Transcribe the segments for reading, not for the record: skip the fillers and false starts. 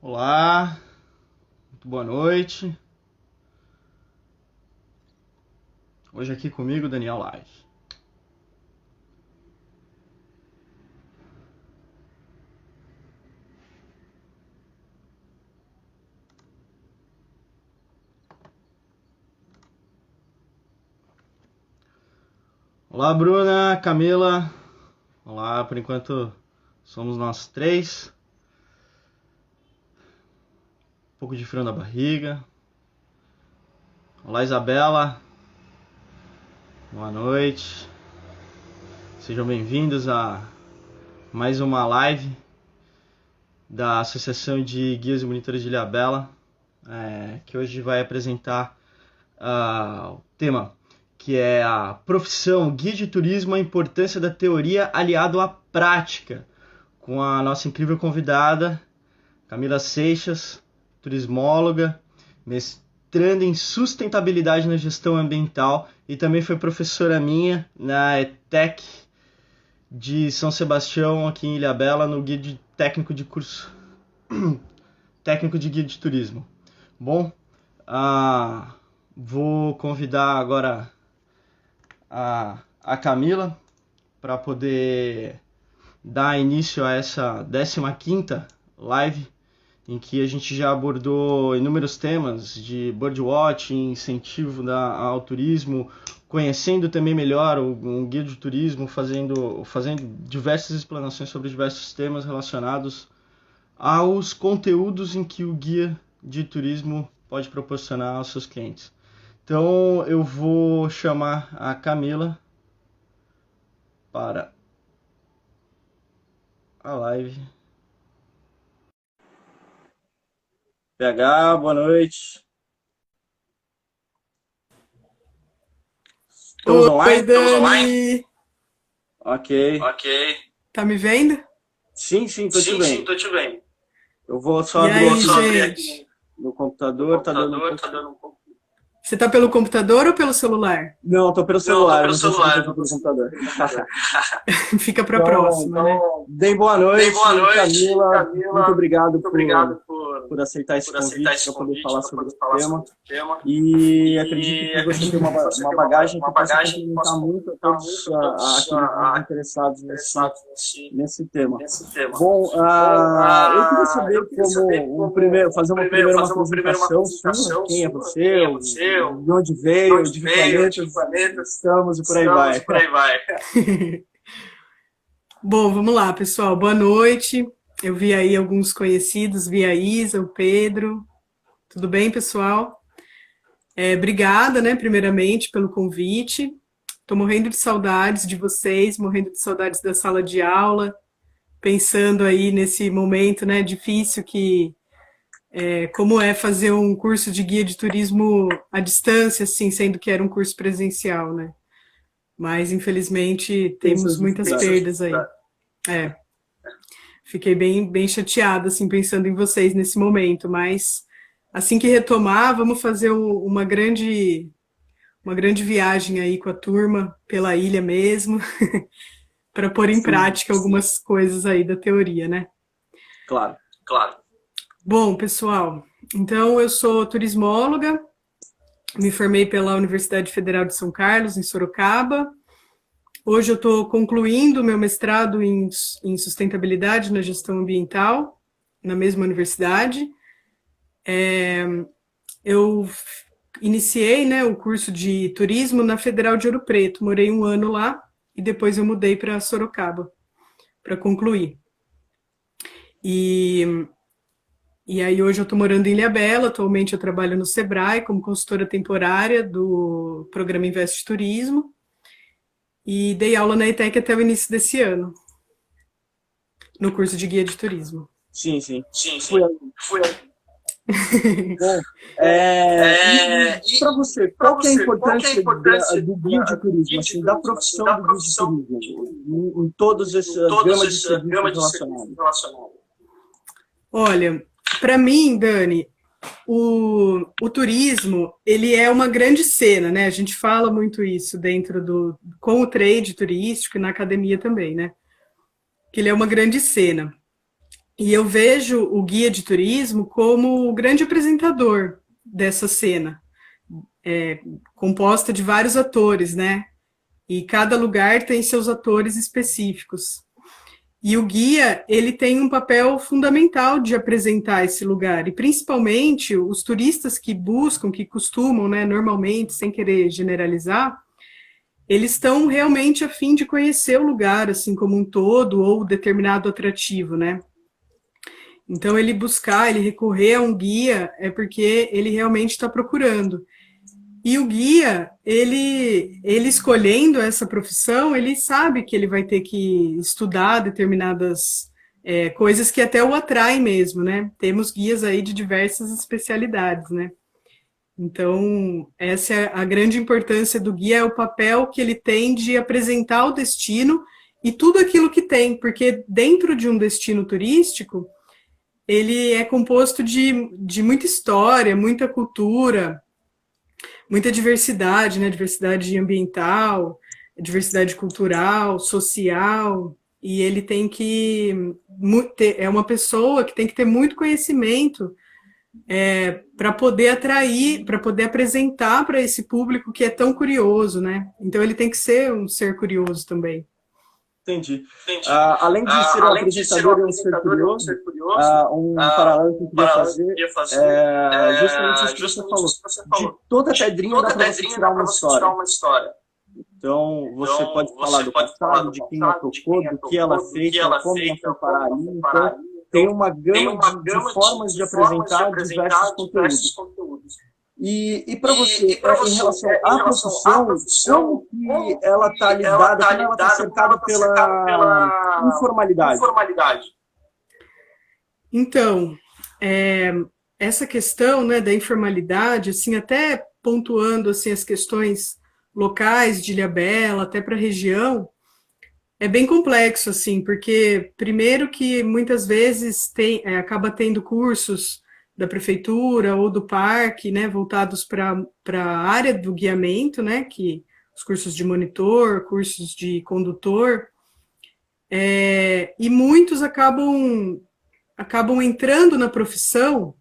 Olá, muito boa noite. Hoje aqui comigo, Daniel Live. Olá, Bruna, Camila. Olá, por enquanto somos nós três. Um pouco de frio na barriga. Olá, Isabela. Boa noite. Sejam bem-vindos a mais uma live da Associação de Guias e Monitores de Ilhabela, que hoje vai apresentar o tema que é a profissão guia de turismo, a importância da teoria aliado à prática, com a nossa incrível convidada, Camila Seixas, turismóloga, mestranda em sustentabilidade na gestão ambiental e também foi professora minha na ETEC de São Sebastião, aqui em Ilhabela, no guia de técnico de curso, técnico de guia de turismo. Bom, vou convidar agora a Camila para poder dar início a essa 15ª live em que a gente já abordou inúmeros temas de birdwatching, incentivo ao turismo, conhecendo também melhor um guia de turismo, fazendo diversas explanações sobre diversos temas relacionados aos conteúdos em que o guia de turismo pode proporcionar aos seus clientes. Então eu vou chamar a Camila para a live. PH, boa noite. Estamos online? Dani. Estamos online? Ok. Tá me vendo? Sim, tô te vendo. Sim, tô te vendo. Eu vou só abrir aqui no computador, tá dando um pouco. Você tá pelo computador ou pelo celular? Não, tô pelo celular, não sei se você tá pelo computador. Fica pra próxima, né? Bem, boa noite, Camila. Muito obrigado por aceitar esse convite para poder falar sobre esse tema. E acredito que você tem uma bagagem que possa complementar muito a todos aqueles interessados nesse tema. Bom, eu queria saber fazer uma primeira apresentação sua, quem é você, de onde veio, de que planetas estamos e por aí vai. Bom, vamos lá, pessoal. Boa noite. Eu vi aí alguns conhecidos, vi a Isa, o Pedro. Tudo bem, pessoal? Obrigada, né, primeiramente, pelo convite. Estou morrendo de saudades de vocês, morrendo de saudades da sala de aula, pensando aí nesse momento, né, difícil como é fazer um curso de guia de turismo à distância, assim, sendo que era um curso presencial, né? Mas, infelizmente, temos muitas perdas aí. Fiquei bem chateada, assim, pensando em vocês nesse momento, mas assim que retomar, vamos fazer uma grande viagem aí com a turma, pela ilha mesmo, para pôr em prática algumas coisas aí da teoria, né? Claro. Bom, pessoal, então eu sou turismóloga, me formei pela Universidade Federal de São Carlos, em Sorocaba. Hoje eu estou concluindo meu mestrado em sustentabilidade na gestão ambiental, na mesma universidade. Eu iniciei, né, o curso de turismo na Federal de Ouro Preto, morei 1 ano lá e depois eu mudei para Sorocaba para concluir. E aí hoje eu estou morando em Ilhabela, atualmente eu trabalho no Sebrae como consultora temporária do programa Investe Turismo e dei aula na ETEC até o início desse ano, no curso de guia de turismo. Sim. Fui aí. Bom, e para você, qual que é a importância do guia de turismo, assim, da profissão do guia de turismo, em todos esses gama de serviços relacionados? Olha, para mim, Dani, o turismo, ele é uma grande cena, né? A gente fala muito isso com o trade turístico e na academia também, né? Que ele é uma grande cena. E eu vejo o guia de turismo como o grande apresentador dessa cena, composta de vários atores, né? E cada lugar tem seus atores específicos. E o guia, ele tem um papel fundamental de apresentar esse lugar, e principalmente os turistas que buscam, que costumam, né, normalmente, sem querer generalizar, eles estão realmente a fim de conhecer o lugar, assim como um todo, ou determinado atrativo, né? Então, ele recorrer a um guia, é porque ele realmente está procurando. E o guia, ele escolhendo essa profissão, ele sabe que ele vai ter que estudar determinadas coisas que até o atraem mesmo, né? Temos guias aí de diversas especialidades, né? Então, essa é a grande importância do guia, é o papel que ele tem de apresentar o destino e tudo aquilo que tem, porque dentro de um destino turístico, ele é composto de muita história, muita cultura, muita diversidade, né? Diversidade ambiental, diversidade cultural, social, e ele tem que é uma pessoa que tem que ter muito conhecimento para poder atrair, para poder apresentar para esse público que é tão curioso, né? Então ele tem que ser um ser curioso também. Entendi. Além de ser um apresentador e um ser curioso, um paralelo que eu queria fazer é justamente isso que você falou. De toda pedrinha dá para você tirar uma história. Então, você pode falar do passado, de quem ela tocou, do que ela fez, como ela foi parar ali. Então, tem uma gama de formas de apresentar diversos conteúdos. E para você, em relação à profissão, como que ela está lidada, como ela está cercada pela informalidade? Então, essa questão, né, da informalidade, assim, até pontuando assim, as questões locais de Ilhabela, até para a região, é bem complexo, assim, porque primeiro que muitas vezes acaba tendo cursos da prefeitura ou do parque, né, voltados para a área do guiamento, né, que os cursos de monitor, cursos de condutor, e muitos acabam entrando na profissão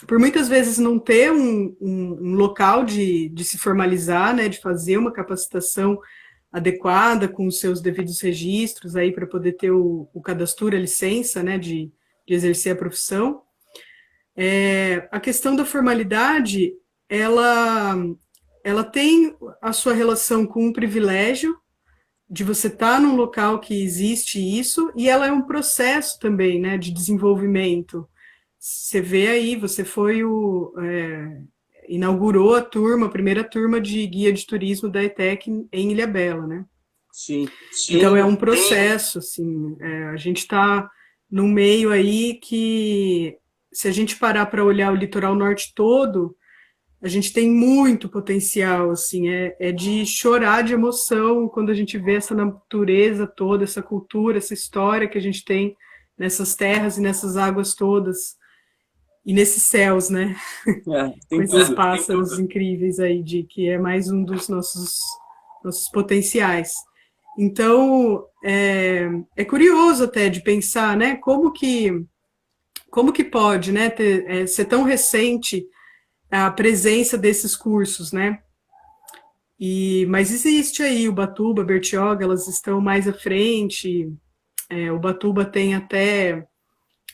por muitas vezes não ter um local de se formalizar, né, de fazer uma capacitação adequada com os seus devidos registros aí para poder ter o cadastro, a licença, né, de exercer a profissão. A questão da formalidade, ela tem a sua relação com um privilégio de você estar num local que existe isso, e ela é um processo também, né, de desenvolvimento. Você vê aí, você foi inaugurou a primeira turma de guia de turismo da ETEC em Ilhabela, né? Sim. Então é um processo, assim, a gente está num meio aí que, se a gente parar para olhar o litoral norte todo, a gente tem muito potencial, assim, é de chorar de emoção quando a gente vê essa natureza toda, essa cultura, essa história que a gente tem nessas terras e nessas águas todas. E nesses céus, né? Com esses pássaros incríveis aí, que é mais um dos nossos potenciais. Então, é curioso até de pensar, né? Como que pode, né, ser tão recente a presença desses cursos, né? Mas existe aí Ubatuba, Bertioga, elas estão mais à frente. Ubatuba tem até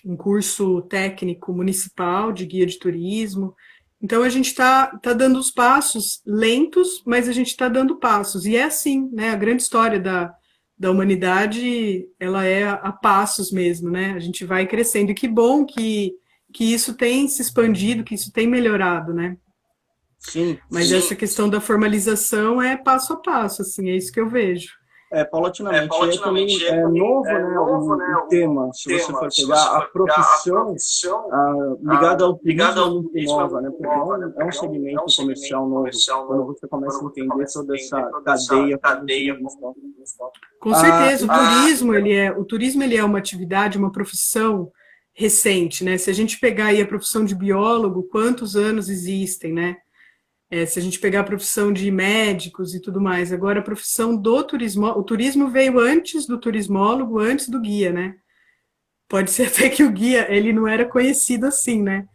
um curso técnico municipal de guia de turismo. Então, a gente está dando os passos lentos, mas a gente está dando passos. E é assim, né? A grande história da humanidade, ela é a passos mesmo, né? A gente vai crescendo. E que bom que isso tem se expandido, que isso tem melhorado, né? Sim. Mas essa questão da formalização é passo a passo, assim, é isso que eu vejo. Paulatinamente. É novo, né, o tema, se você for pegar a profissão ligada ao turismo é muito nova, né, porque é um segmento comercial novo, quando você começa a entender toda essa cadeia. Com certeza, o turismo ele é uma atividade, uma profissão recente, né, se a gente pegar aí a profissão de biólogo, quantos anos existem, né, se a gente pegar a profissão de médicos e tudo mais, agora a profissão do turismo, o turismo veio antes do turismólogo, antes do guia, né? pode ser até que o guia, ele não era conhecido assim, né?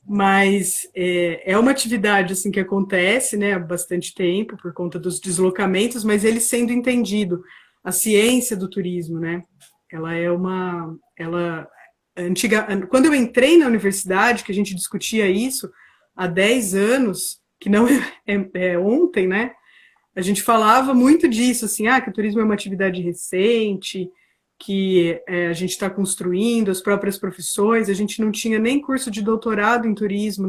Mas é uma atividade assim que acontece, né, há bastante tempo por conta dos deslocamentos, mas ele sendo entendido, a ciência do turismo, né? Ela é uma, ela antiga, quando eu entrei na universidade, que a gente discutia isso há 10 anos, que não é ontem, né? A gente falava muito disso, assim, que o turismo é uma atividade recente, que a gente está construindo as próprias profissões. A gente não tinha nem curso de doutorado em turismo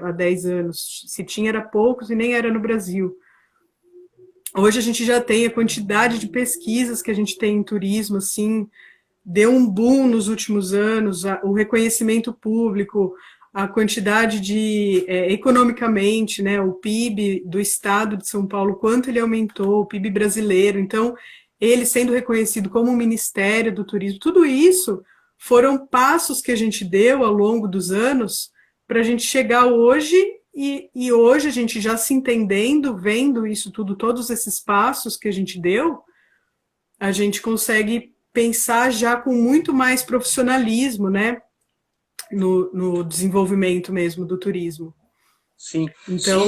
há 10 anos. Se tinha, era poucos e nem era no Brasil. Hoje a gente já tem a quantidade de pesquisas que a gente tem em turismo, assim, deu um boom nos últimos anos, o reconhecimento público, a quantidade de, economicamente, né, o PIB do estado de São Paulo, quanto ele aumentou, o PIB brasileiro. Então, ele sendo reconhecido como um Ministério do Turismo, tudo isso foram passos que a gente deu ao longo dos anos para a gente chegar hoje, e hoje a gente já se entendendo, vendo isso tudo, todos esses passos que a gente deu, a gente consegue pensar já com muito mais profissionalismo, né, no desenvolvimento mesmo do turismo. Sim. Então,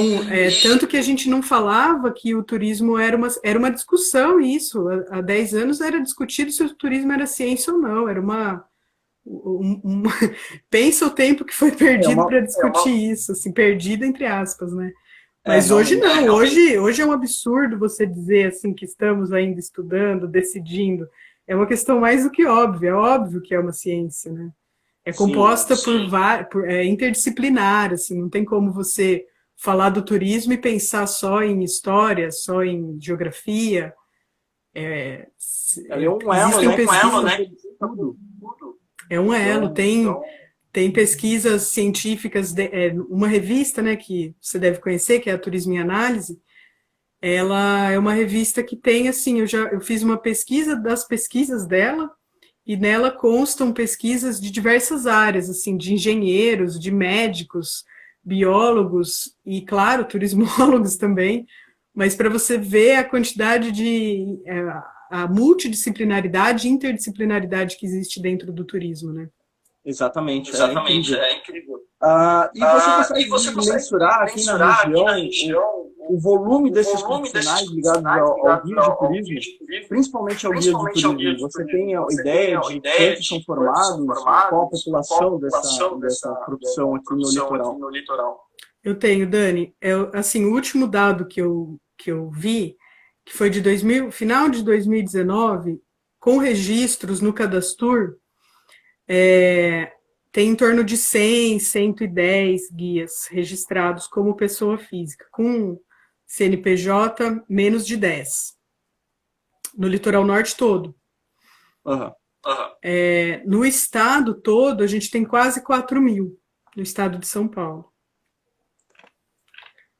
tanto que a gente não falava que o turismo era uma discussão, isso. Há 10 anos era discutido se o turismo era ciência ou não. Era pensa o tempo que foi perdido para discutir isso, assim, perdido entre aspas, né? Mas hoje não, hoje é um absurdo você dizer assim que estamos ainda estudando, decidindo. É uma questão mais do que óbvia, é óbvio que é uma ciência, né? É composta é interdisciplinar, assim, não tem como você falar do turismo e pensar só em história, só em geografia. É um elo, né? É um elo, tem pesquisas científicas, uma revista, né, que você deve conhecer, que é a Turismo em Análise. Ela é uma revista que tem, assim, eu fiz uma pesquisa das pesquisas dela, e nela constam pesquisas de diversas áreas, assim, de engenheiros, de médicos, biólogos e, claro, turismólogos também, mas para você ver a quantidade de a multidisciplinaridade e interdisciplinaridade que existe dentro do turismo, né? Exatamente, é incrível. E você consegue mensurar aqui na região o volume desses profissionais ligados ao guia de turismo, principalmente ao guia de turismo? Você tem a ideia de quantos são formados, qual a população dessa profissão aqui no litoral? Eu tenho, Dani. Assim, o último dado que eu vi, que foi de final de 2019, com registros no Cadastur, tem em torno de 100, 110 guias registrados como pessoa física, com CNPJ menos de 10, no litoral norte todo. No estado todo, a gente tem quase 4.000, no estado de São Paulo.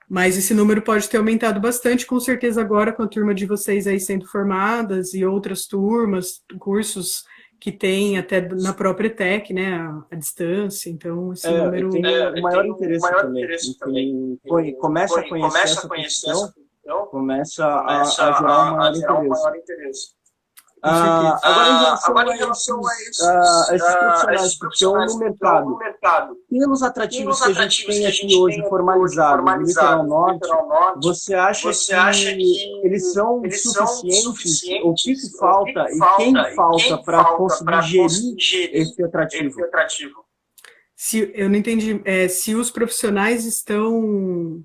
Mas esse número pode ter aumentado bastante, com certeza agora com a turma de vocês aí sendo formadas e outras turmas, cursos que tem até na própria ETEC, né, a distância, então esse número... Tem o maior interesse também. Quem começa a conhecer essa profissão, começa a gerar um maior interesse. Agora, em relação a esses profissionais que estão no mercado, pelos atrativos que a gente tem aqui hoje formalizados no litoral norte, você acha que eles são suficientes? O que falta e quem falta para conseguir gerir esse atrativo? Eu não entendi. Se os profissionais estão...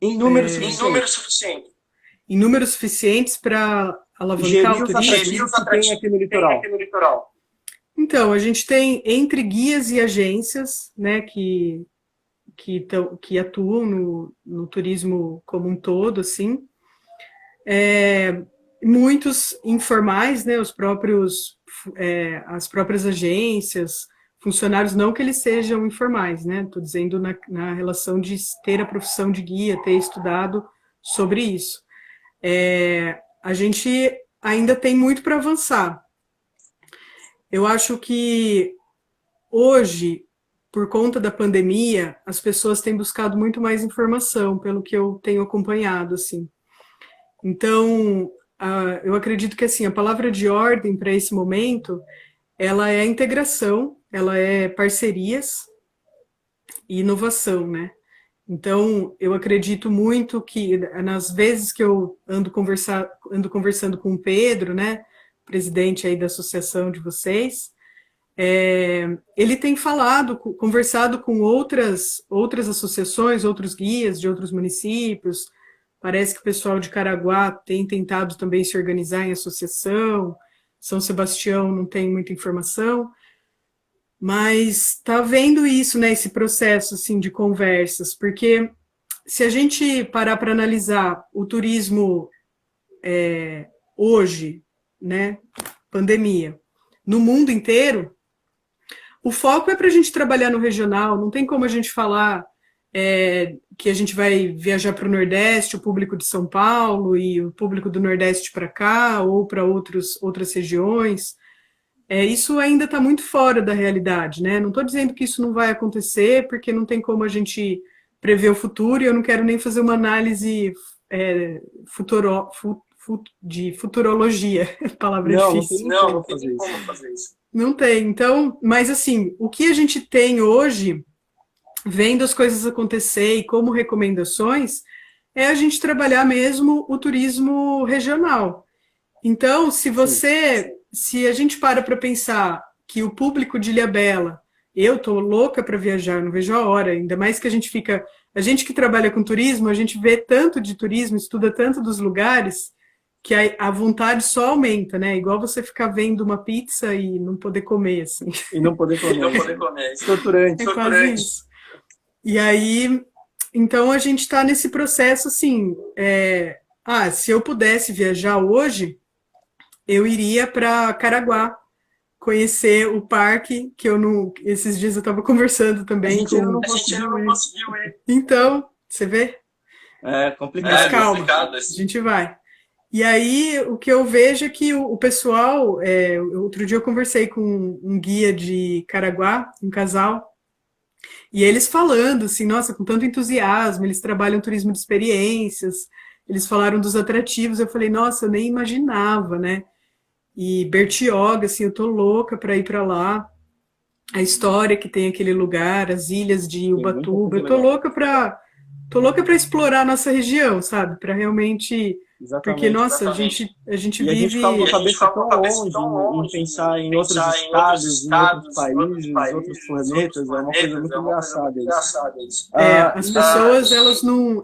Em número suficiente. Em números suficientes para alavancar o turismo? Gerir os atrativos que tem aqui no litoral. Então, a gente tem entre guias e agências, né, que atuam no turismo como um todo, assim, muitos informais, né, as próprias agências, funcionários, não que eles sejam informais, né, estou dizendo na relação de ter a profissão de guia, ter estudado sobre isso. A gente ainda tem muito para avançar. Eu acho que hoje, por conta da pandemia, as pessoas têm buscado muito mais informação, pelo que eu tenho acompanhado, assim. Então, eu acredito que, assim, a palavra de ordem para esse momento ela é integração, ela é parcerias e inovação, né? Então, eu acredito muito que nas vezes que eu ando conversando com o Pedro, né, presidente aí da associação de vocês, ele tem conversado com outras associações, outros guias de outros municípios. Parece que o pessoal de Caraguá tem tentado também se organizar em associação. São Sebastião não tem muita informação, mas está vendo isso, né, esse processo assim, de conversas, porque se a gente parar para analisar o turismo hoje, né, pandemia, no mundo inteiro, o foco é para a gente trabalhar no regional, não tem como a gente falar que a gente vai viajar para o Nordeste, o público de São Paulo e o público do Nordeste para cá, ou para outras regiões. Isso ainda está muito fora da realidade, né? Não estou dizendo que isso não vai acontecer, porque não tem como a gente prever o futuro, e eu não quero nem fazer uma análise de futurologia, palavra difícil. Não tem como fazer isso. Não tem. Então, mas assim, o que a gente tem hoje, vendo as coisas acontecer e como recomendações, é a gente trabalhar mesmo o turismo regional. Então, se a gente para pensar que o público de Ilhabela, eu tô louca para viajar, não vejo a hora, ainda mais que a gente que trabalha com turismo, a gente vê tanto de turismo, estuda tanto dos lugares, que a vontade só aumenta, né? Igual você ficar vendo uma pizza e não poder comer, assim. E não poder comer. Torturante. É quase isso. E aí, então a gente está nesse processo, assim, se eu pudesse viajar hoje, eu iria para Caraguá, conhecer o parque, que eu não... Esses dias eu estava conversando também A gente não conseguiu ir. Então, você vê? É complicado. Mas calma, a gente vai. E aí, o que eu vejo é que o pessoal... outro dia eu conversei com um guia de Caraguá, um casal, e eles falando, assim, nossa, com tanto entusiasmo, eles trabalham turismo de experiências, eles falaram dos atrativos, eu falei, nossa, eu nem imaginava, né? E Bertioga, assim, eu tô louca para ir para lá. A história que tem aquele lugar, as ilhas de Ubatuba, eu tô louca para explorar a nossa região, sabe? Para realmente... Porque, nossa, a gente vive... A gente fica com a cabeça tão longe em pensar em outros estados, em outros países, outros planetas, é uma coisa muito engraçada isso. As pessoas, elas não...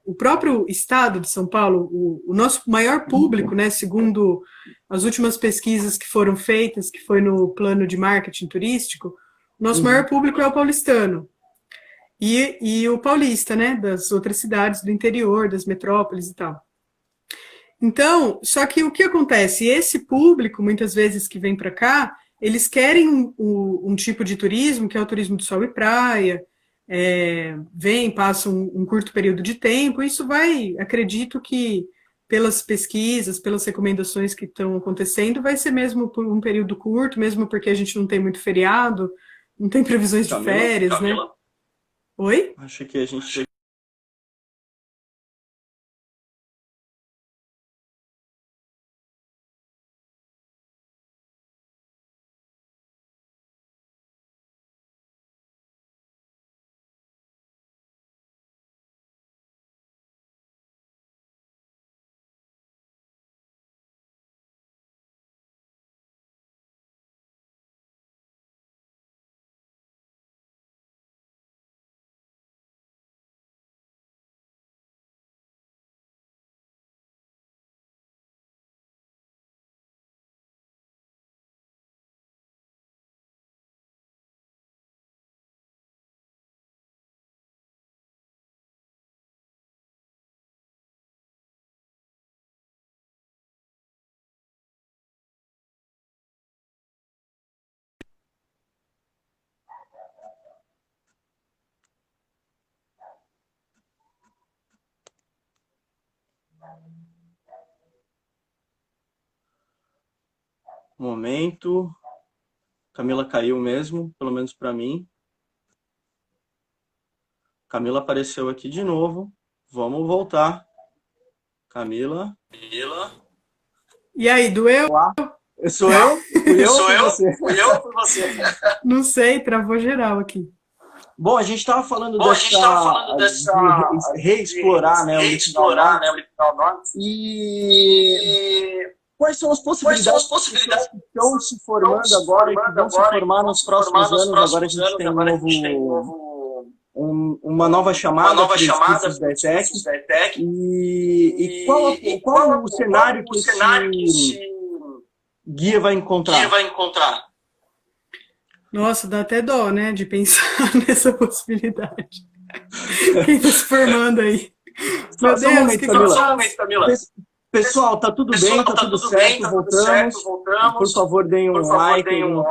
o próprio estado de São Paulo, o nosso maior público, né, segundo as últimas pesquisas que foram feitas, que foi no plano de marketing turístico, o nosso maior público é o paulistano. E o paulista, né, das outras cidades do interior, das metrópoles e tal. Então, só que o que acontece? Esse público, muitas vezes que vem para cá, eles querem um tipo de turismo, que é o turismo de sol e praia, vem, passa um curto período de tempo, isso vai, acredito que pelas pesquisas, pelas recomendações que estão acontecendo, vai ser mesmo por um período curto, mesmo porque a gente não tem muito feriado, não tem previsões de férias, né? Oi? Acho que a gente... Momento. Camila caiu mesmo, pelo menos para mim. Camila apareceu aqui de novo. Vamos voltar. Camila. E aí, doeu? Sou eu? Fui eu? Sou Fui eu? você? Fui eu ou foi você? Não sei, travou geral aqui. Bom, a gente estava falando Bom, a gente estava falando de reexplorar, né, o litoral reexplorar, né, o norte. litoral norte. E quais são as Quais são as possibilidades possibilidades que estão se formando agora e que vão se formar nos próximos anos? Agora a gente tem uma nova chamada para os cursos da ETEC. E qual o cenário que esse guia vai encontrar? Nossa, dá até dó, né, de pensar nessa possibilidade. Quem está se formando aí? Meu Só um Deus, momento, o que eu Camila. faço? Camila. Pessoal, tá tudo bem, tá tudo certo, voltamos. Por favor, deem um like, alguma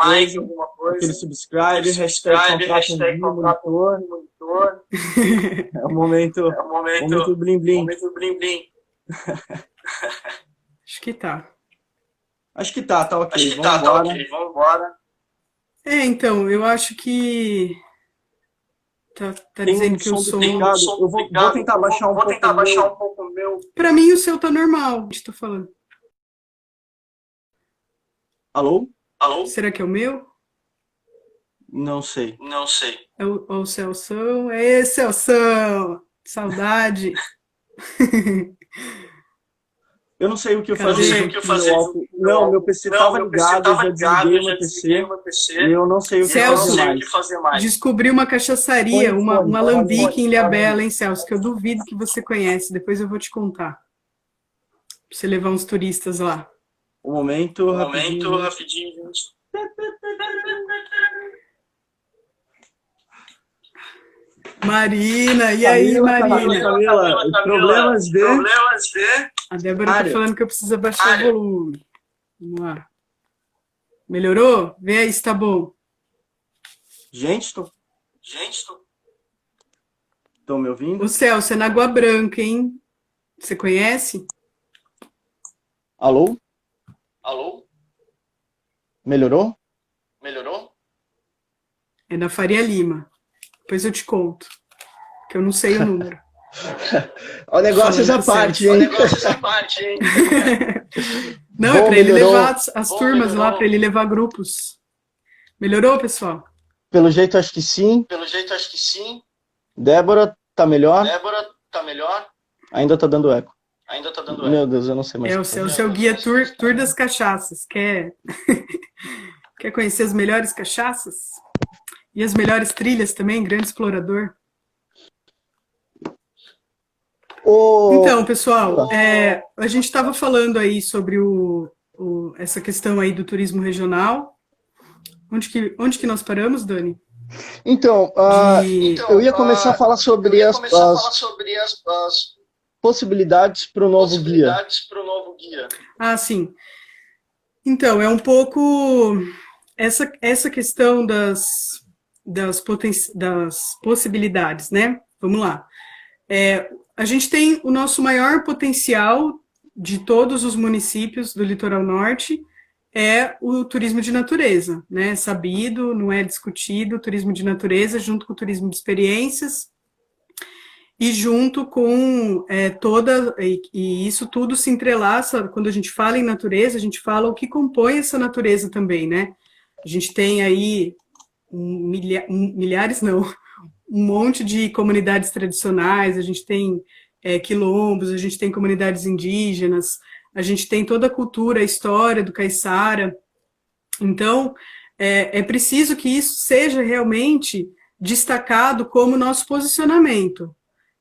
coisa, aquele subscribe, hashtag contrato monitor. É o momento blim blim. Acho que tá. Acho que tá ok. Acho que Vamos tá embora. ok, vamos embora. Então, eu acho que tá Tem dizendo um que o som... duplicado. Eu vou tentar baixar um pouco o meu. Pra mim, o seu tá normal, estou falando. Alô? Alô? Será que é o meu? Não sei. Não sei. É o Celção? Ê, Celção! Saudade! Eu não sei o que eu Cadê? fazer. Não, meu PC estava ligado, eu já desliguei o meu PC e eu não sei o que fazer mais. Descobri uma cachaçaria, Põe uma fone, alambique em Ilhabela, hein, Celso? Que eu duvido que você conhece. Depois eu vou te contar. Pra você levar uns turistas lá. Um momento, rapidinho, gente. Marina, e aí, Marina? Camila, problemas de... A Débora tá falando que eu preciso abaixar o volume. Vamos lá. Melhorou? Vê aí se tá bom. Gente, estão me ouvindo? O Celso, é na Água Branca, hein? Você conhece? Alô? Melhorou? É na Faria Lima. Depois eu te conto. Que eu não sei o número. O negócio essa parte, hein? Não, é para ele levar as turmas lá, para ele levar grupos. Melhorou, pessoal? Pelo jeito, acho que sim. Débora, tá melhor? Ainda tá dando eco. Meu Deus, eu não sei mais. É o seu guia tour das cachaças. Quer conhecer as melhores cachaças? E as melhores trilhas também, grande explorador. Então, pessoal, a gente estava falando aí sobre essa questão aí do turismo regional. Onde que nós paramos, Dani? Então, eu ia começar a falar sobre as possibilidades para o novo guia. Ah, sim. Então, é um pouco essa questão das possibilidades, né? Vamos lá. A gente tem o nosso maior potencial de todos os municípios do litoral norte, é o turismo de natureza, né? Sabido, não é discutido, o turismo de natureza junto com o turismo de experiências e junto com e isso tudo se entrelaça, quando a gente fala em natureza, a gente fala o que compõe essa natureza também, né? A gente tem aí milhares, não, um monte de comunidades tradicionais, a gente tem quilombos, a gente tem comunidades indígenas, a gente tem toda a cultura, a história do caiçara. Então, é preciso que isso seja realmente destacado como nosso posicionamento.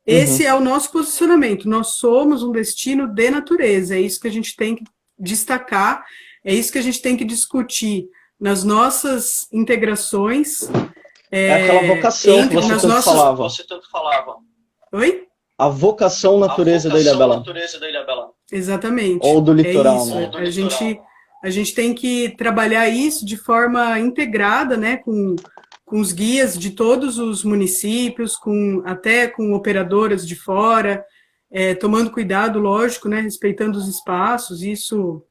Esse é o nosso posicionamento. Nós somos um destino de natureza. É isso que a gente tem que destacar, é isso que a gente tem que discutir nas nossas integrações. Aquela vocação que você tanto falava. Oi? A vocação natureza da Ilhabela. Exatamente. Ou do litoral, né? A gente tem que trabalhar isso de forma integrada, né, com os guias de todos os municípios, até com operadoras de fora, tomando cuidado, lógico, né, respeitando os espaços. Isso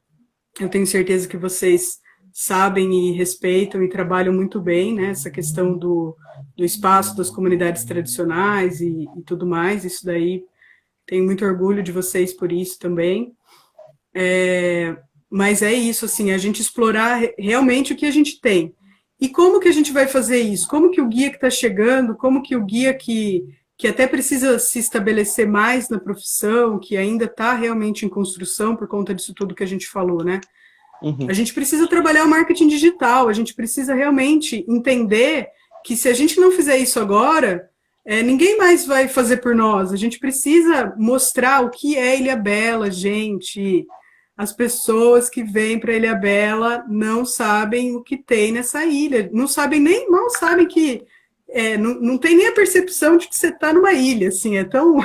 eu tenho certeza que vocês sabem e respeitam e trabalham muito bem, né, essa questão do espaço das comunidades tradicionais e tudo mais. Isso daí, tenho muito orgulho de vocês por isso também. Mas é isso, assim, a gente explorar realmente o que a gente tem. E como que a gente vai fazer isso? Como que o guia que está chegando, como que o guia que até precisa se estabelecer mais na profissão, que ainda está realmente em construção por conta disso tudo que a gente falou, né? Uhum. A gente precisa trabalhar o marketing digital, a gente precisa realmente entender que se a gente não fizer isso agora, ninguém mais vai fazer por nós. A gente precisa mostrar o que é Ilhabela, gente. As pessoas que vêm para Ilhabela não sabem o que tem nessa ilha, não sabem nem, mal sabem que não tem nem a percepção de que você está numa ilha, assim, é tão,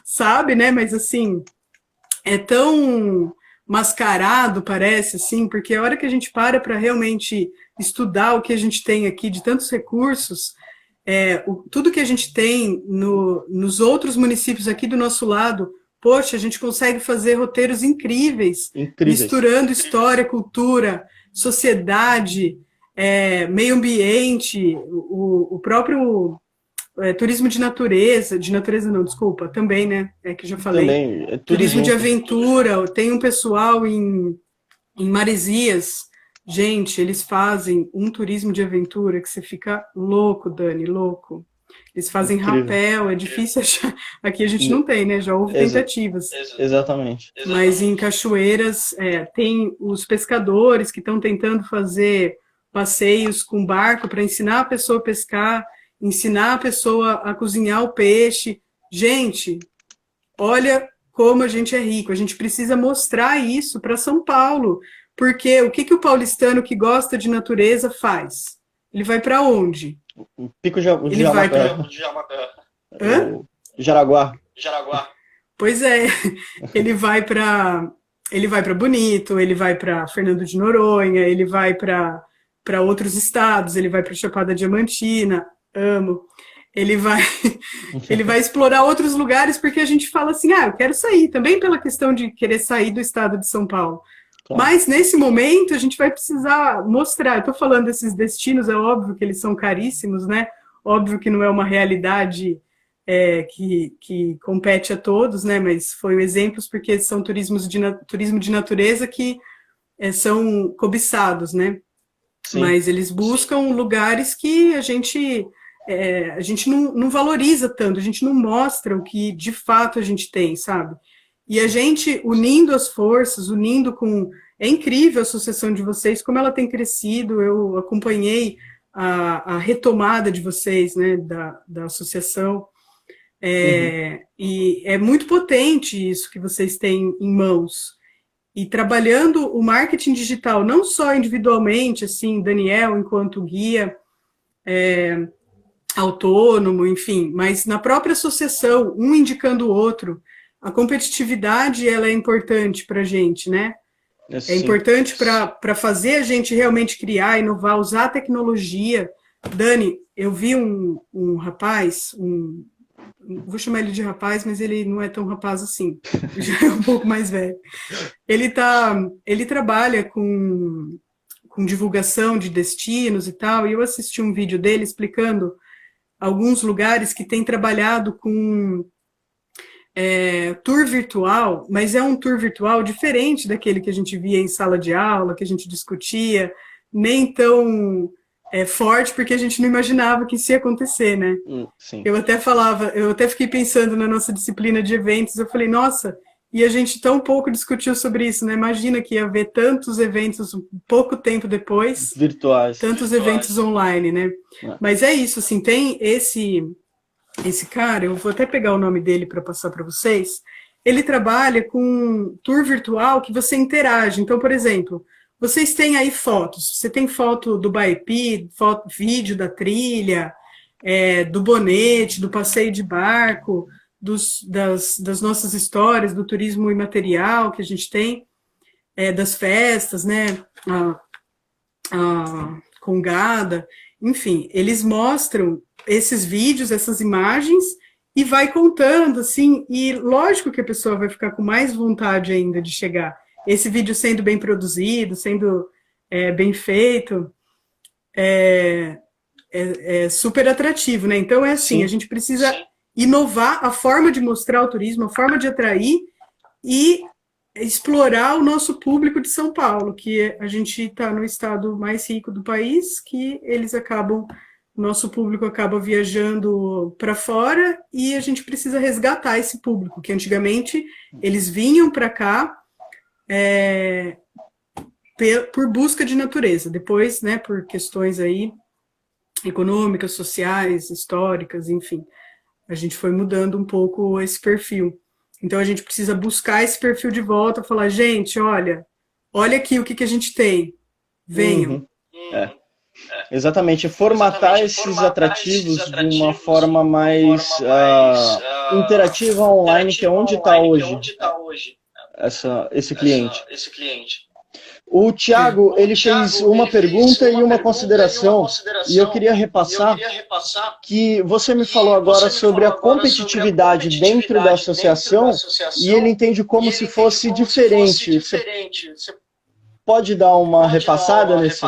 sabe, né? Mas assim, é tão mascarado, parece, assim, porque a hora que a gente para realmente estudar o que a gente tem aqui de tantos recursos, tudo que a gente tem nos outros municípios aqui do nosso lado, poxa, a gente consegue fazer roteiros incríveis. Misturando história, cultura, sociedade, meio ambiente, o próprio turismo de natureza não, desculpa, também, né? Que já falei. Também, turismo de aventura, tem um pessoal em Maresias, gente, eles fazem um turismo de aventura que você fica louco, Dani, louco. Eles fazem rapel, é difícil achar. Aqui a gente não tem, né? Já houve tentativas. Exatamente. Mas em cachoeiras, tem os pescadores que estão tentando fazer passeios com barco para ensinar a pessoa a pescar, ensinar a pessoa a cozinhar o peixe. Gente, olha como a gente é rico. A gente precisa mostrar isso para São Paulo. Porque o que o paulistano que gosta de natureza faz? Ele vai para onde? Pico de Jaraguá. Pois é, ele vai para Bonito, ele vai para Fernando de Noronha, ele vai para outros estados, ele vai para Chapada Diamantina, amo. Ele vai explorar outros lugares porque a gente fala assim, eu quero sair, também pela questão de querer sair do estado de São Paulo. Claro. Mas, nesse momento, a gente vai precisar mostrar. Eu estou falando desses destinos, é óbvio que eles são caríssimos, né? Óbvio que não é uma realidade que compete a todos, né? Mas foi exemplos porque são turismo de natureza que são cobiçados, né? Sim. Mas eles buscam lugares que a gente não valoriza tanto, a gente não mostra o que de fato a gente tem, sabe? E a gente unindo as forças, unindo com... É incrível a associação de vocês, como ela tem crescido, eu acompanhei a retomada de vocês, né, da associação, e é muito potente isso que vocês têm em mãos. E trabalhando o marketing digital, não só individualmente, assim, Daniel enquanto guia, autônomo, enfim, mas na própria associação, um indicando o outro. A competitividade, ela é importante para a gente, né? É importante para fazer a gente realmente criar, inovar, usar a tecnologia. Dani, eu vi um rapaz, vou chamar ele de rapaz, mas ele não é tão rapaz assim, já é um pouco mais velho. Ele trabalha com divulgação de destinos e tal, e eu assisti um vídeo dele explicando alguns lugares que tem trabalhado com tour virtual, mas é um tour virtual diferente daquele que a gente via em sala de aula, que a gente discutia, nem tão forte, porque a gente não imaginava que isso ia acontecer, né? Sim. Eu até fiquei pensando na nossa disciplina de eventos, eu falei, nossa, e a gente tão pouco discutiu sobre isso, né? Imagina que ia haver tantos eventos pouco tempo depois, virtuais, tantos eventos online, né? Mas é isso, assim, tem esse cara, eu vou até pegar o nome dele para passar para vocês, ele trabalha com tour virtual que você interage. Então, por exemplo, vocês têm aí fotos, você tem foto do Baipi, vídeo da trilha, do bonete, do passeio de barco, das nossas histórias, do turismo imaterial que a gente tem, das festas, né, a congada, enfim, eles mostram esses vídeos, essas imagens, e vai contando, assim, e lógico que a pessoa vai ficar com mais vontade ainda de chegar. Esse vídeo sendo bem produzido, sendo bem feito, é super atrativo, né? Então, é assim, a gente precisa inovar a forma de mostrar o turismo, a forma de atrair, e explorar o nosso público de São Paulo, que a gente está no estado mais rico do país, que eles acabam, nosso público acaba viajando para fora e a gente precisa resgatar esse público, que antigamente eles vinham para cá por busca de natureza, depois, né, por questões aí econômicas, sociais, históricas, enfim, a gente foi mudando um pouco esse perfil. Então a gente precisa buscar esse perfil de volta, falar, gente, olha aqui o que a gente tem, venham. Exatamente, formatar esses atrativos de uma forma mais interativa online, que é onde está hoje esse cliente. O Thiago, ele fez uma pergunta e uma consideração, e eu queria repassar que você me falou agora sobre a competitividade dentro da associação, e ele entende como se fosse diferente. Você pode dar uma repassada nesse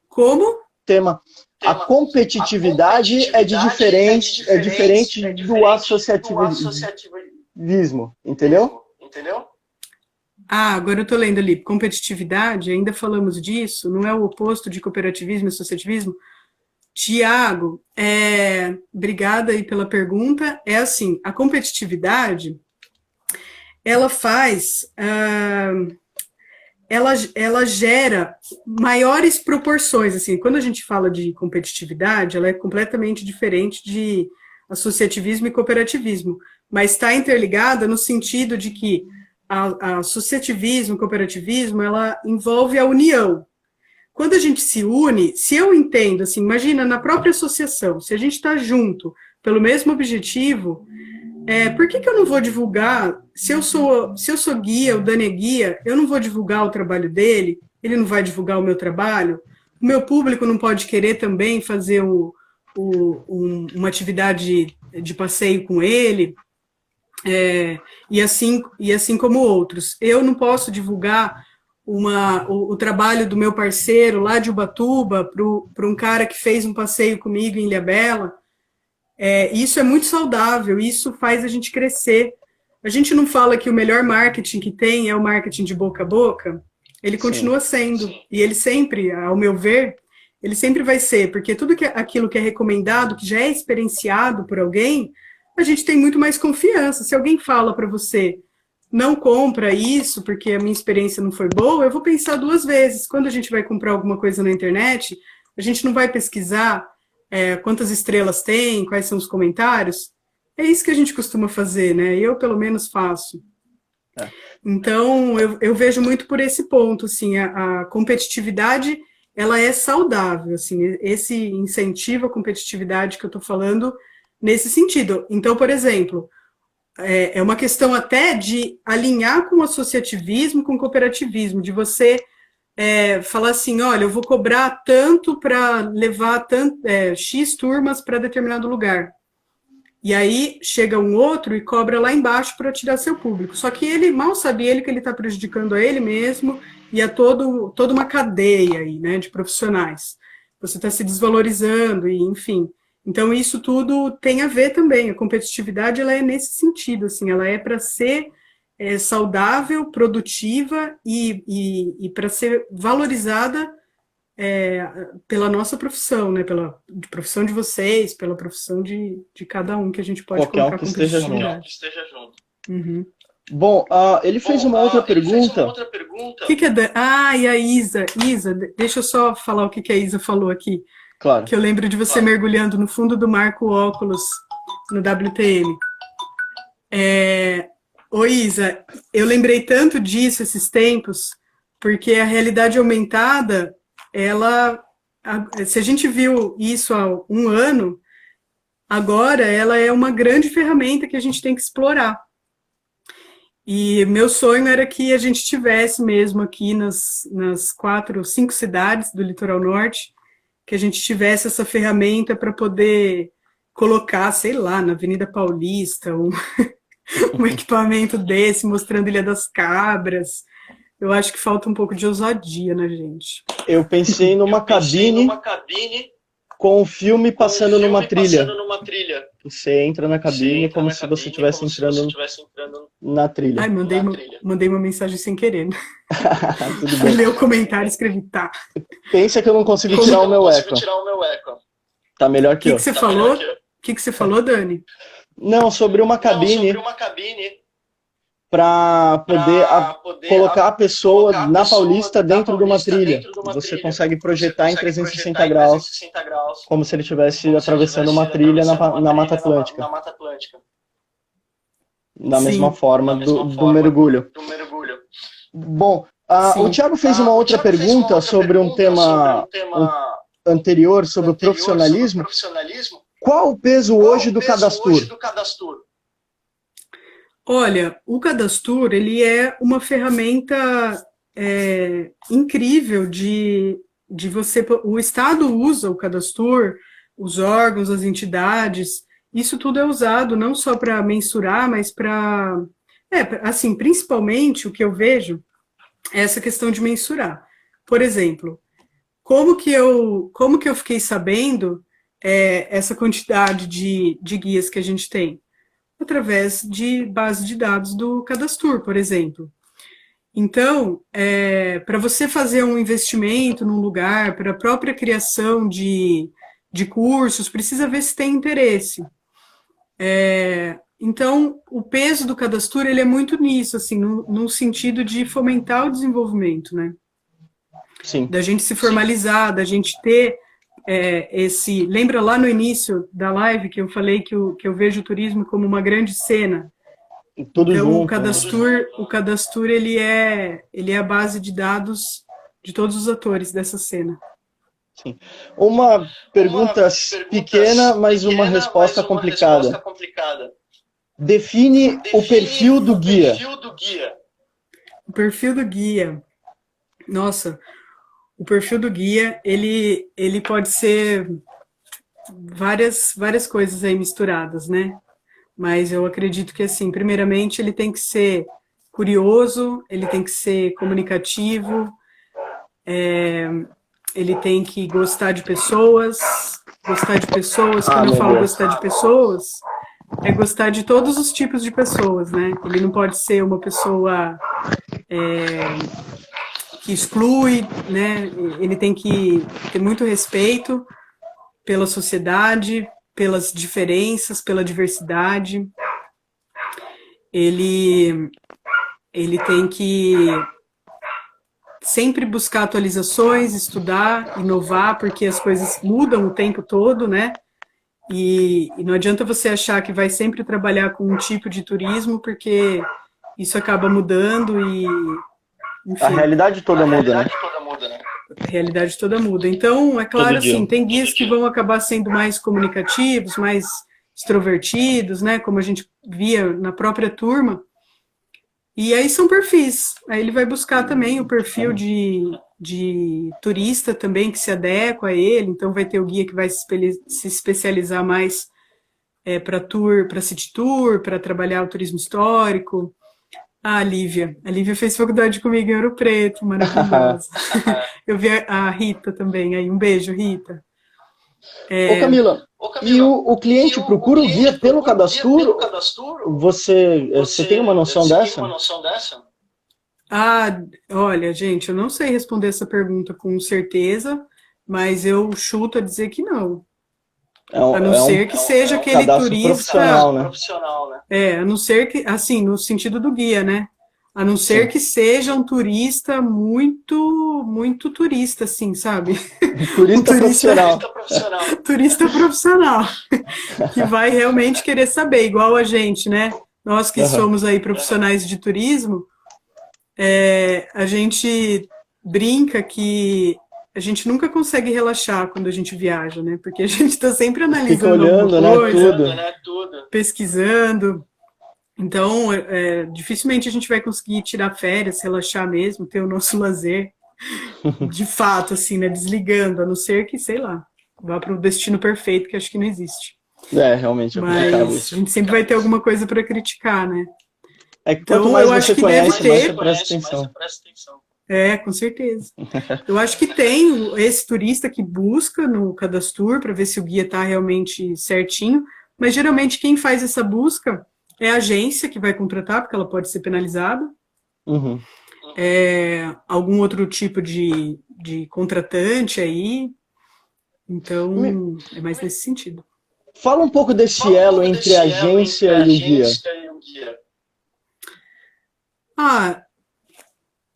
Como? tema? A competitividade é diferente do associativismo, entendeu? Agora eu estou lendo ali, competitividade, ainda falamos disso, não é o oposto de cooperativismo e associativismo? Tiago, obrigada aí pela pergunta. É assim, a competitividade, ela faz, ela gera maiores proporções, assim, quando a gente fala de competitividade, ela é completamente diferente de associativismo e cooperativismo, mas está interligada no sentido de que a associativismo, o cooperativismo, ela envolve a união. Quando a gente se une, se eu entendo, assim, imagina na própria associação, se a gente está junto pelo mesmo objetivo, por que eu não vou divulgar? Se eu sou guia, o Dani é guia, eu não vou divulgar o trabalho dele, ele não vai divulgar o meu trabalho, o meu público não pode querer também fazer uma atividade de passeio com ele, e assim como outros. Eu não posso divulgar o trabalho do meu parceiro lá de Ubatuba para um cara que fez um passeio comigo em Ilhabela. Isso é muito saudável, isso faz a gente crescer. A gente não fala que o melhor marketing que tem é o marketing de boca a boca, ele continua sendo, e ele sempre, ao meu ver, ele sempre vai ser, porque tudo aquilo que é recomendado, que já é experienciado por alguém, a gente tem muito mais confiança. Se alguém fala para você, não compra isso porque a minha experiência não foi boa, eu vou pensar duas vezes. Quando a gente vai comprar alguma coisa na internet, a gente não vai pesquisar quantas estrelas tem, quais são os comentários. É isso que a gente costuma fazer, né? Eu, pelo menos, faço. Então, eu vejo muito por esse ponto, assim, a competitividade, ela é saudável, assim, esse incentivo à competitividade que eu estou falando nesse sentido. Então, por exemplo, é uma questão até de alinhar com o associativismo, com o cooperativismo, de você falar assim, olha, eu vou cobrar tanto para levar X turmas para determinado lugar. E aí chega um outro e cobra lá embaixo para tirar seu público. Só que ele mal sabe que ele está prejudicando a ele mesmo e a toda uma cadeia aí, né, de profissionais. Você está se desvalorizando e, enfim. Então, isso tudo tem a ver também. A competitividade, ela é nesse sentido, assim, ela é para ser saudável, produtiva e para ser valorizada pela nossa profissão, né? Pela profissão de vocês, pela profissão de cada um que a gente pode colocar que esteja junto. Uhum. Bom, ele fez uma outra pergunta. O que é e a Isa? Isa, deixa eu só falar o que a Isa falou aqui. Claro. Que eu lembro de você mergulhando no fundo do mar com óculos no WTM. Ô Isa, eu lembrei tanto disso esses tempos, porque a realidade aumentada, se a gente viu isso há um ano, agora ela é uma grande ferramenta que a gente tem que explorar. E meu sonho era que a gente tivesse mesmo aqui nas 4 ou 5 cidades do litoral norte, que a gente tivesse essa ferramenta para poder colocar, sei lá, na Avenida Paulista, um equipamento desse, mostrando Ilha das Cabras. Eu acho que falta um pouco de ousadia na gente. Eu pensei numa cabine com o filme passando numa trilha. Você entra na cabine como se você estivesse entrando na trilha. Ai, mandei uma mensagem sem querer. Tudo Fui bem. ler o comentário e escrevi, tá. Pensa que eu não consigo tirar o meu eco. Tá melhor O que eu. que você falou? O que você falou, Dani? Não, sobre uma cabine para poder colocar a pessoa na Paulista dentro de uma trilha. Você consegue projetar em 360 graus, como se ele estivesse atravessando uma trilha na Mata Atlântica. Da Sim. mesma forma do mergulho. Bom, o Thiago fez uma outra pergunta sobre um tema anterior, sobre o profissionalismo. Qual o peso hoje do Cadastur? Olha, o Cadastur, ele é uma ferramenta incrível de você... O Estado usa o Cadastur, os órgãos, as entidades, isso tudo é usado não só para mensurar, mas para... assim, principalmente o que eu vejo é essa questão de mensurar. Por exemplo, como que eu fiquei sabendo essa quantidade de guias que a gente tem? Através de base de dados do Cadastur, por exemplo. Então, para você fazer um investimento num lugar, para a própria criação de cursos, precisa ver se tem interesse. Então, o peso do Cadastur, ele é muito nisso, assim, no sentido de fomentar o desenvolvimento, né? Sim. Da gente se formalizar, da gente ter lembra lá no início da live que eu falei que eu vejo o turismo como uma grande cena? Tudo então, junto, o Cadastur ele é a base de dados de todos os atores dessa cena. Sim. Uma pergunta pequena, mas uma resposta complicada. Define o perfil do guia. O perfil do guia. Nossa, o perfil do guia, ele pode ser várias coisas aí misturadas, né? Mas eu acredito que, assim, primeiramente, ele tem que ser curioso, ele tem que ser comunicativo, ele tem que gostar de pessoas. Quando eu falo gostar de pessoas, é gostar de todos os tipos de pessoas, né? Ele não pode ser uma pessoa que exclui, né? Ele tem que ter muito respeito pela sociedade, pelas diferenças, pela diversidade. Ele tem que sempre buscar atualizações, estudar, inovar, porque as coisas mudam o tempo todo, né? E não adianta você achar que vai sempre trabalhar com um tipo de turismo, porque isso acaba mudando e... Enfim, a realidade toda muda, né? A realidade toda muda. Então, é claro, assim, tem guias que vão acabar sendo mais comunicativos, mais extrovertidos, né? Como a gente via na própria turma. E aí são perfis. Aí ele vai buscar também o perfil de turista também, que se adequa a ele. Então, vai ter o guia que vai se especializar mais para city tour, para trabalhar o turismo histórico. A Lívia fez faculdade comigo em Ouro Preto, maravilhosa. Eu vi a Rita também, aí um beijo, Rita. Ô Camila, e o cliente procura o guia pelo Cadastur? Você tem uma noção dessa? Olha, gente, eu não sei responder essa pergunta com certeza, mas eu chuto a dizer que não. A não ser que seja aquele turista profissional, né? A não ser que, assim, no sentido do guia, né? A não ser que seja um turista muito turista, assim, sabe? Turista profissional. Turista profissional. Que vai realmente querer saber, igual a gente, né? Nós que somos aí profissionais de turismo, a gente brinca que a gente nunca consegue relaxar quando a gente viaja, né? Porque a gente está sempre analisando olhando, alguma coisa, né, pesquisando. Então, dificilmente a gente vai conseguir tirar férias, relaxar mesmo, ter o nosso lazer, de fato, assim, né? Desligando, a não ser que, sei lá, vá para o destino perfeito, que acho que não existe. Realmente é complicado Mas isso. a gente sempre vai ter alguma coisa para criticar, né? Quanto mais eu acho você que conhece, deve mais ter. você presta atenção. Com certeza. Eu acho que tem esse turista que busca no Cadastur para ver se o guia está realmente certinho, mas geralmente quem faz essa busca é a agência que vai contratar, porque ela pode ser penalizada. Uhum. Algum outro tipo de contratante aí. Então, é mais nesse sentido. Fala um pouco desse elo entre a agência e o guia.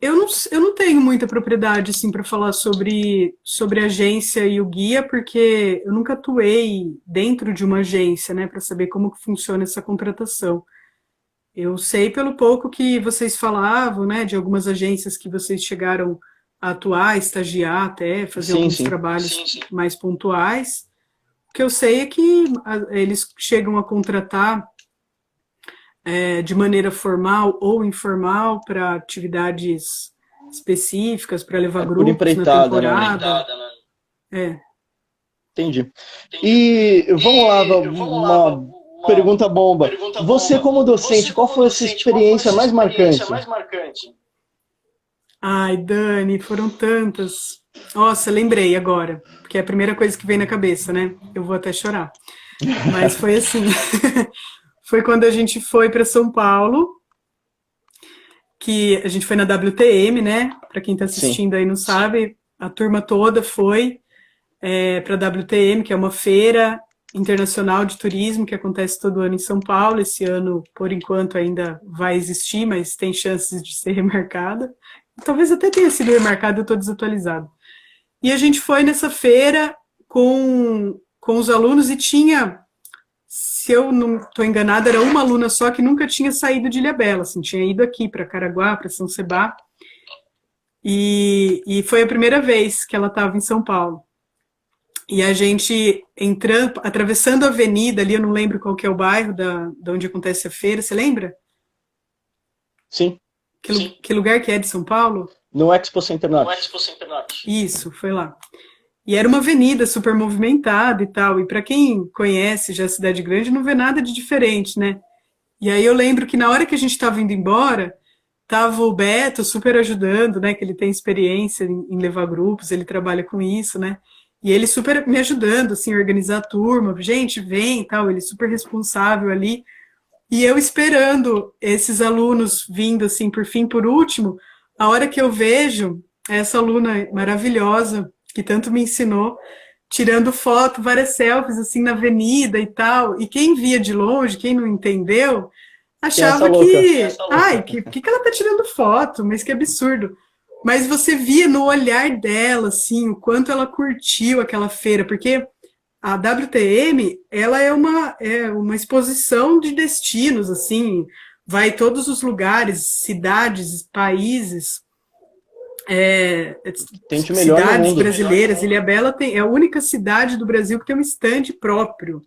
Eu não tenho muita propriedade assim, para falar sobre a agência e o guia, porque eu nunca atuei dentro de uma agência, né, para saber como que funciona essa contratação. Eu sei pelo pouco que vocês falavam, né, de algumas agências que vocês chegaram a atuar, estagiar até, fazer alguns trabalhos mais pontuais. O que eu sei é que eles chegam a contratar de maneira formal ou informal para atividades específicas, para levar grupos na temporada. Né? Entendi. E vamos lá, uma pergunta bomba. Você como docente, qual foi a sua experiência mais marcante? Ai, Dani, foram tantas. Nossa, lembrei agora, porque é a primeira coisa que vem na cabeça, né? Eu vou até chorar. Mas foi assim. Foi quando a gente foi para São Paulo, que a gente foi na WTM, né? Para quem está assistindo aí não sabe, a turma toda foi para a WTM, que é uma feira internacional de turismo que acontece todo ano em São Paulo. Esse ano, por enquanto, ainda vai existir, mas tem chances de ser remarcada. Talvez até tenha sido remarcada, eu estou desatualizada. E a gente foi nessa feira com os alunos e tinha... Se eu não estou enganada, era uma aluna só que nunca tinha saído de Ilhabela, assim, tinha ido aqui para Caraguá, para São Sebá, e foi a primeira vez que ela estava em São Paulo. E a gente entrando, atravessando a avenida ali, eu não lembro qual que é o bairro da onde acontece a feira, você lembra? Sim. Que lugar que é de São Paulo? No Expo Center Norte. Isso, foi lá. E era uma avenida super movimentada e tal. E para quem conhece já a Cidade Grande, não vê nada de diferente, né? E aí eu lembro que na hora que a gente estava indo embora, tava o Beto super ajudando, né? Que ele tem experiência em levar grupos, ele trabalha com isso, né? E ele super me ajudando, assim, a organizar a turma. Gente, vem e tal. Ele super responsável ali. E eu esperando esses alunos vindo, assim, por fim, por último, a hora que eu vejo essa aluna maravilhosa, que tanto me ensinou, tirando foto, várias selfies assim na avenida e tal, e quem via de longe, quem não entendeu, achava que ela tá tirando foto, mas que absurdo. Mas você via no olhar dela, assim, o quanto ela curtiu aquela feira, porque a WTM, ela é uma exposição de destinos, assim, vai em todos os lugares, cidades, países, cidades brasileiras. Ilhabela é a única cidade do Brasil que tem um stand próprio.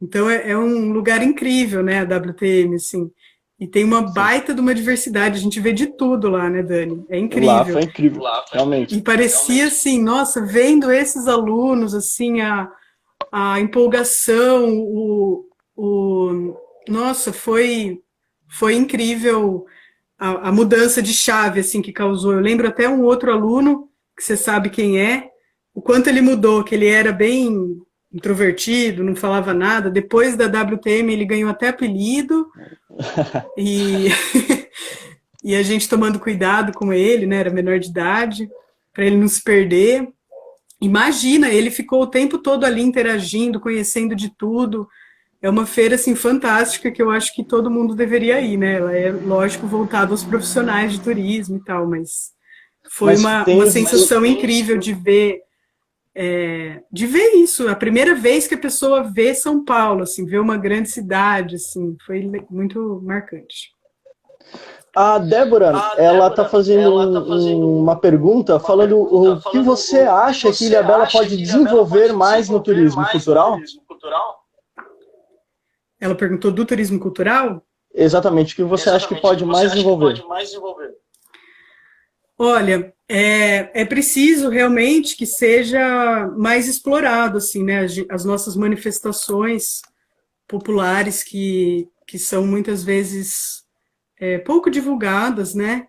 Então é um lugar incrível, né, a WTM, assim. E tem uma baita de uma diversidade, a gente vê de tudo lá, né, Dani? É incrível. Lá foi incrível, realmente. E parecia, assim, nossa, vendo esses alunos, assim, a empolgação, nossa, foi incrível a mudança de chave, assim, que causou. Eu lembro até um outro aluno, que você sabe quem é, o quanto ele mudou, que ele era bem introvertido, não falava nada. Depois da WTM, ele ganhou até apelido, e a gente tomando cuidado com ele, né, era menor de idade, para ele não se perder. Imagina, ele ficou o tempo todo ali interagindo, conhecendo de tudo. É uma feira, assim, fantástica, que eu acho que todo mundo deveria ir, né? Ela é, lógico, voltada aos profissionais de turismo e tal, mas foi uma sensação incrível de ver isso. A primeira vez que a pessoa vê São Paulo, assim, vê uma grande cidade, assim, foi muito marcante. A Débora, ela está fazendo uma pergunta falando o que você acha que Ilhabela pode desenvolver mais no turismo cultural? Ela perguntou do turismo cultural? Exatamente, o que você acha que pode mais desenvolver? Olha, é preciso realmente que seja mais explorado, assim, né, as nossas manifestações populares que são muitas vezes pouco divulgadas, né?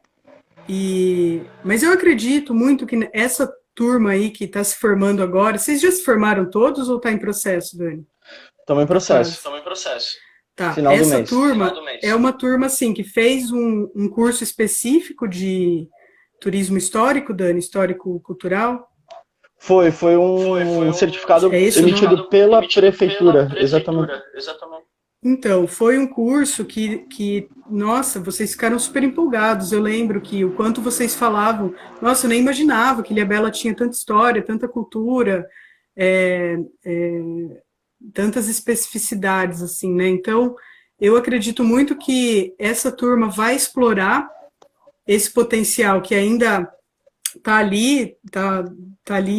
Mas eu acredito muito que essa turma aí que está se formando agora, vocês já se formaram todos ou está em processo, Dani? Estamos em processo. Tá, Final do essa mês. turma Final do mês. é uma turma assim que fez um curso específico de turismo histórico, Dani, histórico-cultural. Foi Foi um certificado É esse o nome? emitido pela emitido prefeitura, pela exatamente. prefeitura, exatamente. Então, foi um curso nossa, vocês ficaram super empolgados. Eu lembro que o quanto vocês falavam, nossa, eu nem imaginava que Ilhabela tinha tanta história, tanta cultura, é, é, tantas especificidades, assim, né? Então, eu acredito muito que essa turma vai explorar esse potencial que ainda tá ali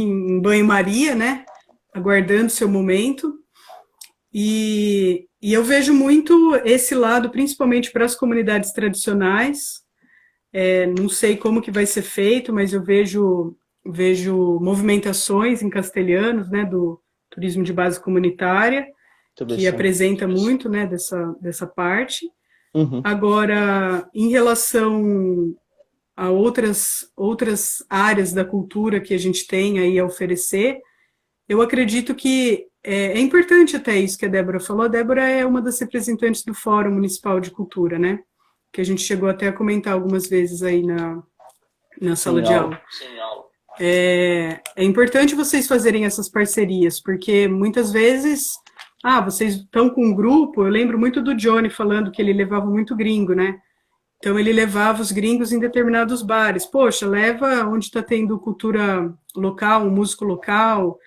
em banho-maria, né? Aguardando seu momento. E eu vejo muito esse lado, principalmente para as comunidades tradicionais. Não sei como que vai ser feito, mas eu vejo movimentações em castelhanos, né, do turismo de base comunitária, que apresenta muito, né, dessa parte. Uhum. Agora, em relação a outras áreas da cultura que a gente tem aí a oferecer, eu acredito que é importante até isso que a Débora falou. A Débora é uma das representantes do Fórum Municipal de Cultura, né? Que a gente chegou até a comentar algumas vezes aí na sala de aula. Sim, aula. É importante vocês fazerem essas parcerias, porque muitas vezes, vocês estão com um grupo. Eu lembro muito do Johnny falando que ele levava muito gringo, né? Então ele levava os gringos em determinados bares. Poxa, leva onde está tendo cultura local, um músico local,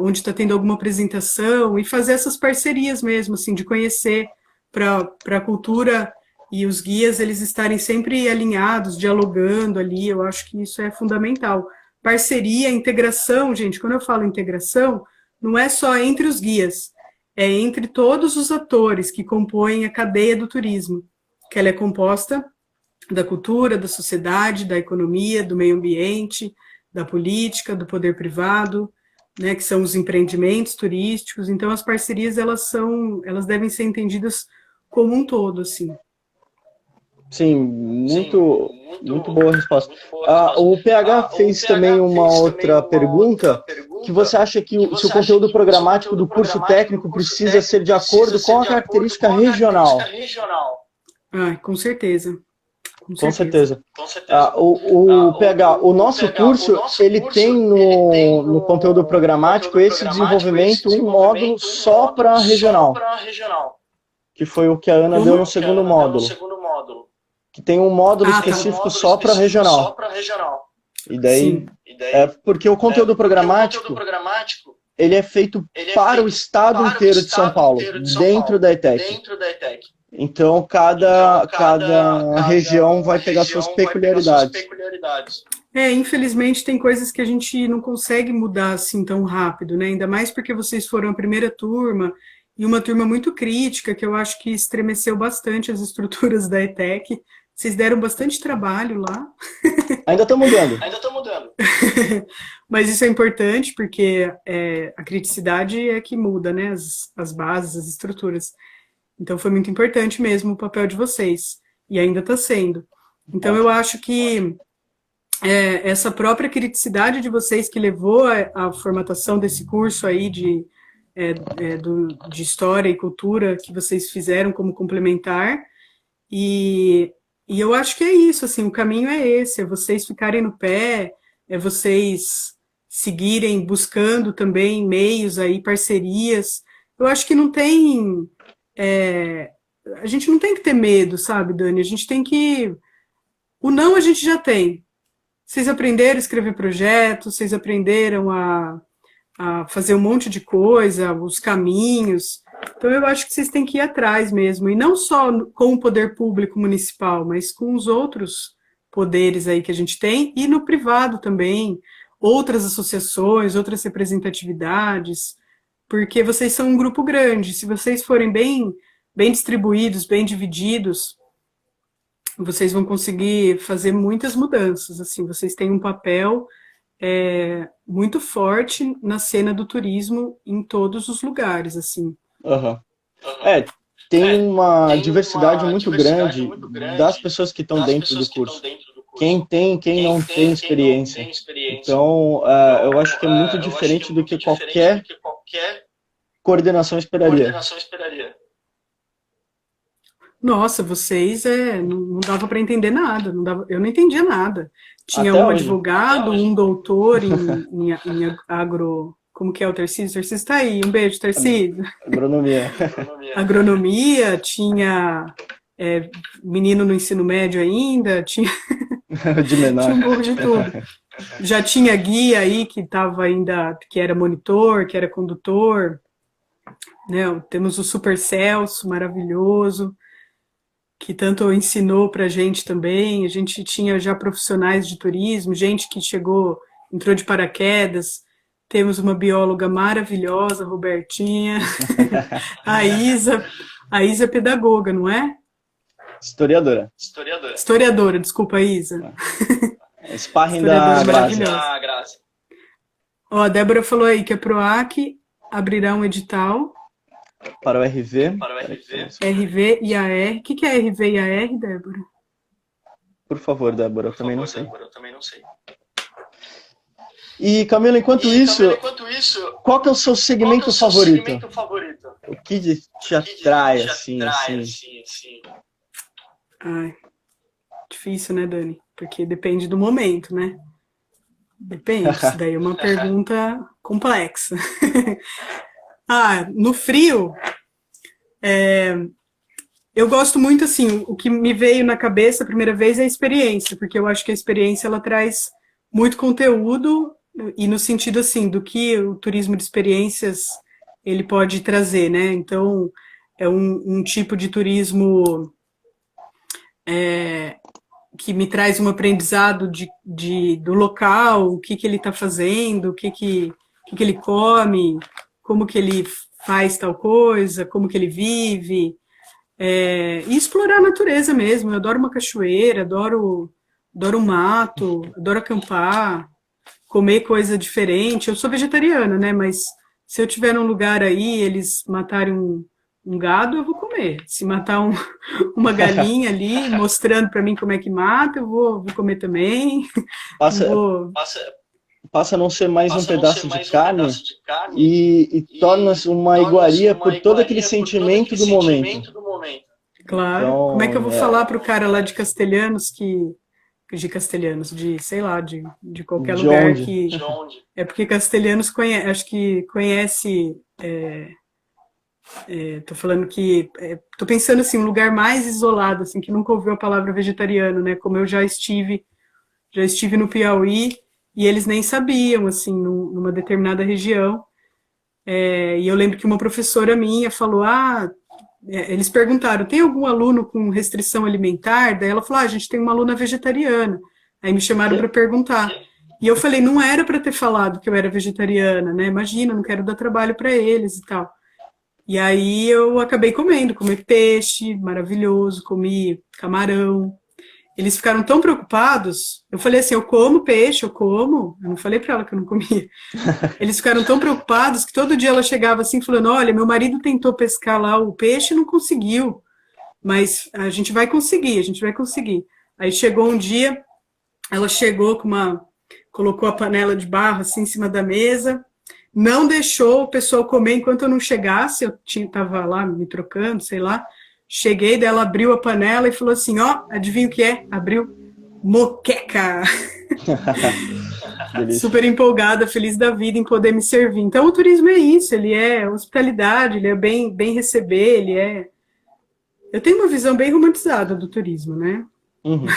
onde está tendo alguma apresentação, e fazer essas parcerias mesmo, assim, de conhecer para a cultura e os guias eles estarem sempre alinhados, dialogando ali. Eu acho que isso é fundamental. Parceria, integração, gente, quando eu falo integração, não é só entre os guias, é entre todos os atores que compõem a cadeia do turismo, que ela é composta da cultura, da sociedade, da economia, do meio ambiente, da política, do poder privado, né, que são os empreendimentos turísticos. Então, as parcerias elas devem ser entendidas como um todo, assim. Sim, muito boa resposta. O PH fez também uma outra pergunta, que você acha que se o conteúdo programático do curso técnico precisa ser de acordo com a característica regional? Com certeza. Com certeza. O PH, o nosso curso, ele tem no conteúdo programático esse desenvolvimento, um módulo só para regional, que foi o que a Ana deu no segundo módulo. Que tem um módulo específico só para regional. E daí, porque o conteúdo programático, ele é feito para o estado inteiro de São Paulo, dentro da ETEC. Então, cada região vai pegar suas peculiaridades. Infelizmente tem coisas que a gente não consegue mudar assim tão rápido, né? Ainda mais porque vocês foram a primeira turma, e uma turma muito crítica, que eu acho que estremeceu bastante as estruturas da ETEC. Vocês deram bastante trabalho lá. Ainda estão mudando. Mas isso é importante, porque a criticidade é que muda, né? As bases, as estruturas. Então foi muito importante mesmo o papel de vocês. E ainda está sendo. Então eu acho que essa própria criticidade de vocês que levou à formatação desse curso aí de História e Cultura que vocês fizeram como complementar. E eu acho que é isso, assim, o caminho é esse, é vocês ficarem no pé, é vocês seguirem buscando também meios aí, parcerias. Eu acho que não tem... a gente não tem que ter medo, sabe, Dani? A gente tem que... O não a gente já tem. Vocês aprenderam a escrever projetos, vocês aprenderam a fazer um monte de coisa, os caminhos. Então, eu acho que vocês têm que ir atrás mesmo, e não só com o poder público municipal, mas com os outros poderes aí que a gente tem, e no privado também, outras associações, outras representatividades, porque vocês são um grupo grande. Se vocês forem bem distribuídos, bem divididos, vocês vão conseguir fazer muitas mudanças. Assim, vocês têm um papel muito forte na cena do turismo em todos os lugares, assim. Tem uma diversidade muito grande das pessoas que estão dentro do curso. Quem tem, quem não tem experiência. Então, eu acho que é muito diferente do que qualquer coordenação esperaria. Nossa, vocês não dava para entender nada, eu não entendia nada. Tinha Até um hoje. advogado, um doutor em agro. Como que é o Tarcísio? O Tarcísio está aí, um beijo, Tarcísio. Agronomia. Agronomia, tinha menino no ensino médio ainda, tinha De menor. um pouco de tudo. Já tinha guia aí que estava ainda, que era monitor, que era condutor. Né? Temos o Super Celso, maravilhoso, que tanto ensinou para a gente também. A gente tinha já profissionais de turismo, gente que entrou de paraquedas. Temos uma bióloga maravilhosa, Robertinha. A Isa é pedagoga, não é? Historiadora. Historiadora, desculpa, Isa. Sparring da Graça. Ó, a Débora falou aí que a PROAC abrirá um edital para o RV. RV e AR. O que é RV e AR, Débora? Por favor, Débora, eu também não sei. E, Camila, enquanto isso, qual que é o seu segmento favorito? O que te atrai, assim? Ai, difícil, né, Dani? Porque depende do momento, né? Depende, isso daí é uma pergunta complexa. No frio, eu gosto muito, assim, o que me veio na cabeça a primeira vez é a experiência, porque eu acho que a experiência, ela traz muito conteúdo, e no sentido, assim, do que o turismo de experiências, ele pode trazer, né? Então, é um tipo de turismo que me traz um aprendizado do local, o que ele está fazendo, o que ele come, como que ele faz tal coisa, como que ele vive, e explorar a natureza mesmo. Eu adoro uma cachoeira, adoro um mato, adoro acampar, comer coisa diferente. Eu sou vegetariana, né? Mas se eu tiver num lugar aí, eles matarem um gado, eu vou comer. Se matar uma galinha ali, mostrando para mim como é que mata, eu vou comer também. Passa a não ser mais um pedaço de carne e torna-se uma iguaria por todo aquele sentimento do momento. Claro. Então, como é que eu vou falar pro cara lá de Castelhanos sei lá, de qualquer lugar onde? que... É porque Castelhanos acho que conhece... tô falando que... tô pensando assim, um lugar mais isolado, assim, que nunca ouviu a palavra vegetariano, né? Como eu já estive no Piauí e eles nem sabiam, assim, numa determinada região. E eu lembro que uma professora minha falou, eles perguntaram, tem algum aluno com restrição alimentar? Daí ela falou, a gente tem uma aluna vegetariana. Aí me chamaram para perguntar. E eu falei, não era para ter falado que eu era vegetariana, né? Imagina, não quero dar trabalho para eles e tal. E aí eu acabei comi peixe, maravilhoso, comi camarão. Eles ficaram tão preocupados, eu falei assim, eu como peixe, eu não falei para ela que eu não comia. Eles ficaram tão preocupados que todo dia ela chegava assim, falando, olha, meu marido tentou pescar lá o peixe e não conseguiu, mas a gente vai conseguir. Aí chegou um dia, ela chegou colocou a panela de barro assim em cima da mesa, não deixou o pessoal comer enquanto eu não chegasse, eu estava lá me trocando, sei lá. Cheguei, daí ela abriu a panela e falou assim, adivinha o que é? Abriu moqueca. Super empolgada, feliz da vida em poder me servir. Então o turismo é isso, ele é hospitalidade, ele é bem receber, Eu tenho uma visão bem romantizada do turismo, né? Uhum.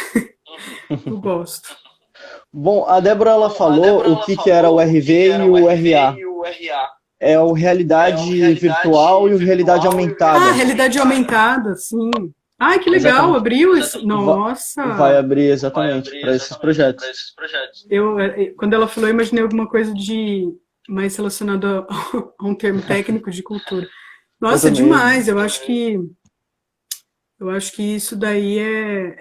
Eu gosto. Bom, a Débora ela falou o que era o RV e o RA. É o realidade virtual e o realidade aumentada. Realidade aumentada, sim. Ai, que legal, exatamente. Abriu isso. Nossa! Vai abrir exatamente para esses projetos. Quando ela falou, eu imaginei alguma coisa mais relacionada a um termo técnico de cultura. Nossa, demais. Eu acho que isso daí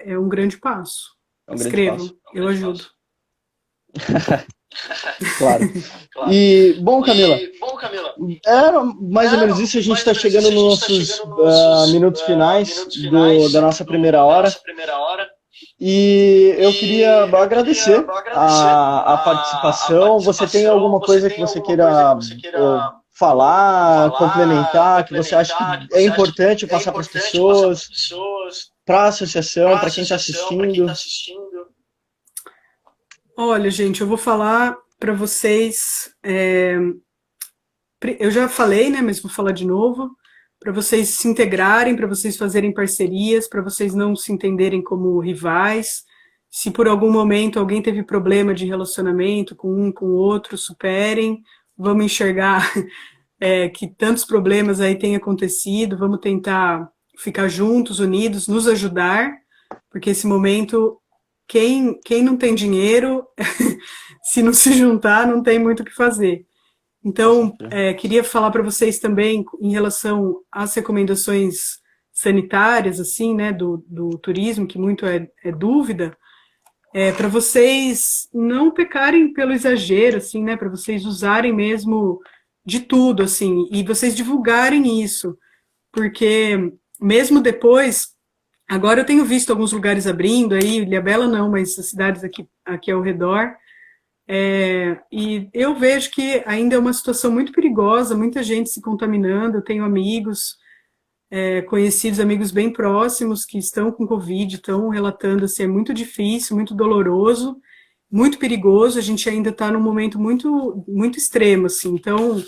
é um grande passo. Escrevam, eu ajudo. Claro. E, bom, Camila, era mais ou menos isso. A gente está chegando nos nossos minutos finais da nossa primeira hora. E eu queria agradecer a participação. Você tem alguma coisa que você queira falar, complementar, que você acha que é importante passar para as pessoas, para a associação, para quem está assistindo? Olha, gente, eu vou falar para vocês. Eu já falei, né? Mas vou falar de novo. Para vocês se integrarem, para vocês fazerem parcerias, para vocês não se entenderem como rivais. Se por algum momento alguém teve problema de relacionamento com um, com o outro, superem. Vamos enxergar que tantos problemas aí têm acontecido. Vamos tentar ficar juntos, unidos, nos ajudar, porque esse momento, quem não tem dinheiro, se não se juntar, não tem muito o que fazer. Então, queria falar para vocês também em relação às recomendações sanitárias, assim, né, do turismo, que muito é dúvida, para vocês não pecarem pelo exagero, assim, né, para vocês usarem mesmo de tudo, assim, e vocês divulgarem isso, porque mesmo depois, agora eu tenho visto alguns lugares abrindo aí, Ilhabela não, mas as cidades aqui ao redor, e eu vejo que ainda é uma situação muito perigosa, muita gente se contaminando. Eu tenho amigos, conhecidos, amigos bem próximos que estão com Covid, estão relatando assim, é muito difícil, muito doloroso, muito perigoso. A gente ainda está num momento muito, muito extremo, assim. Então,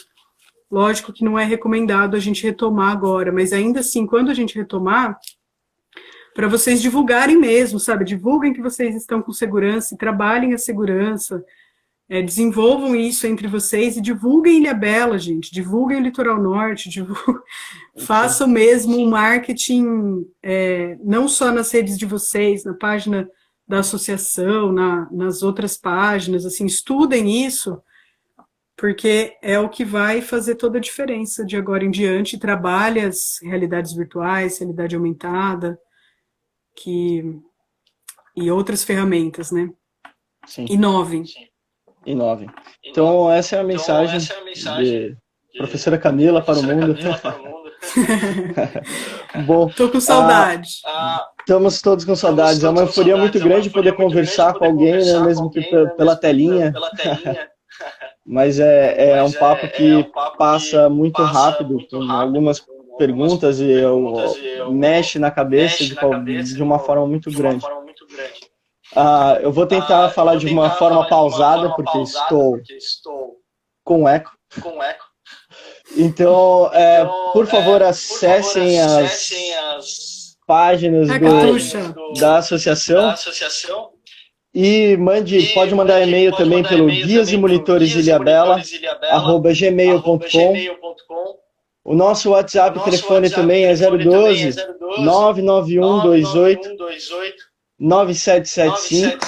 lógico que não é recomendado a gente retomar agora, mas ainda assim, quando a gente retomar, para vocês divulgarem mesmo, sabe? Divulguem que vocês estão com segurança e trabalhem a segurança. Desenvolvam isso entre vocês e divulguem Ilhabela, gente, divulguem o Litoral Norte, façam mesmo um marketing, não só nas redes de vocês, na página da associação, nas outras páginas, assim, estudem isso, porque é o que vai fazer toda a diferença de agora em diante. Trabalhe as realidades virtuais, realidade aumentada, e outras ferramentas, né? Sim. Inovem. Inove. Então, essa é a mensagem de professora Camila para o mundo. Bom, tô com saudade. Estamos todos com saudades. É uma euforia muito grande poder conversar com alguém, né, mesmo que pela telinha. Mas é um papo que passa muito rápido, com algumas perguntas e mexe na cabeça de uma forma muito grande. Eu vou tentar falar de uma forma pausada, porque estou com eco. Então, por favor, acessem as páginas da associação e pode mandar e-mail também pelo guiasemonitoresiLhabela@gmail.com. O nosso WhatsApp e telefone também é 012 99128 9775.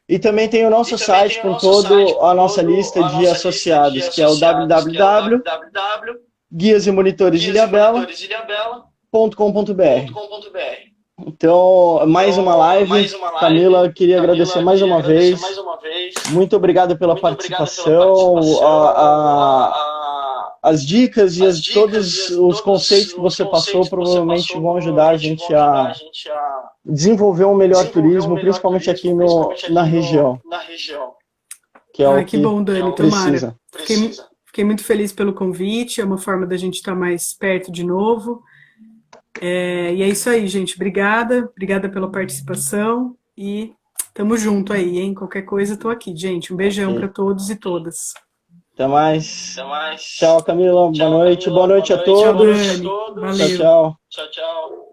E também tem o nosso site com toda a nossa lista de associados, que é o www.guiasemonitoresiLhabela.com.br. Então, mais uma live. Camila, queria agradecer mais uma vez. Muito obrigado pela participação, as dicas e todos os conceitos que você passou provavelmente vão ajudar a gente a desenvolver um melhor turismo, principalmente aqui na região. Que é o que bom, Dani, precisa. Fiquei muito feliz pelo convite, é uma forma da gente estar mais perto de novo. E é isso aí, gente. Obrigada pela participação e tamo junto aí, hein? Qualquer coisa, tô aqui, gente. Um beijão para todos e todas. Até mais. Tchau, Camila. Boa noite. Boa noite a todos. Valeu. Tchau. Tchau.